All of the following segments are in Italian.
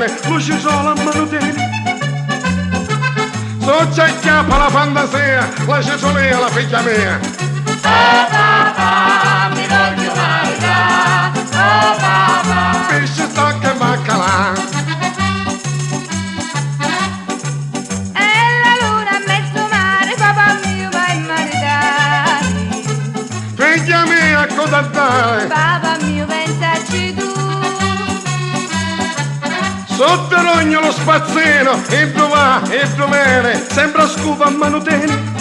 bene, luce sola a mano tieni. So c'è chiappa la fantasia, lascia solia la figlia mia. Oh papà, mi voglio maritare, oh papà. Pesce sta che maccalà. E la luna a mezzo mare, papà mio vai maritare. Figlia mia, cosa dai? Papà mio pensaci tu. Sotto l'ogno lo spazzino, e dove va, e dove viene, sembra scupa a mano tieni.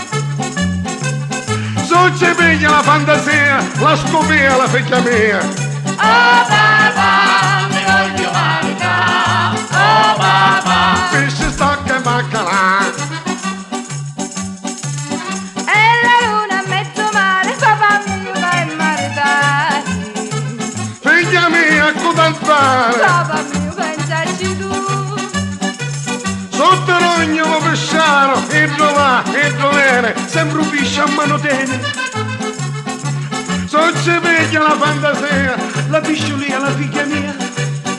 So ci piglia la fantasia, la scopia la figlia mia. Oh papà, mi voglio maritare, oh papà. Pesce sta che maccalà. E la luna a mezzo mare, papà mio vai maritare. Figlia mia, cosa fare? Papà mio pensaci tu. Sotto l'ogno lo pesciaro, e dove va, e dove viene, sembra un pesce a mano tieni. So ci piglia la fantasia, la pisciolina, la figlia mia.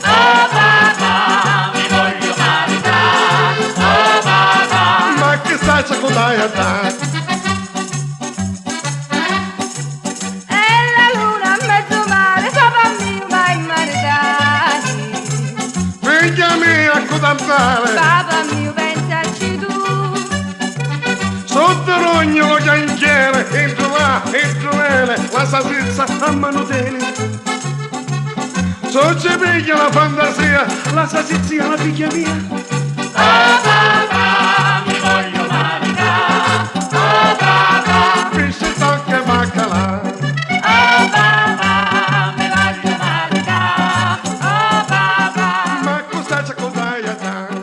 Oh papà, mi voglio maritare, oh papà. Ma che stai con dai a dare? E la luna a mezzo mare, papà mio vai maritare. Figlia mia, cosa fare? Papà mio pensaci tu. Sotto l'ogno lo cantiere, e dove va, e dove viene, la salsiccia a mano tieni. So ci piglia la fantasia, la salsiccia la figlia mia. Oh papà, mi voglio maritare, oh papà. Pesce sta che maccalà. Oh papà, mi voglio maritare, oh papà. Ma cosa c'è con dai a dare?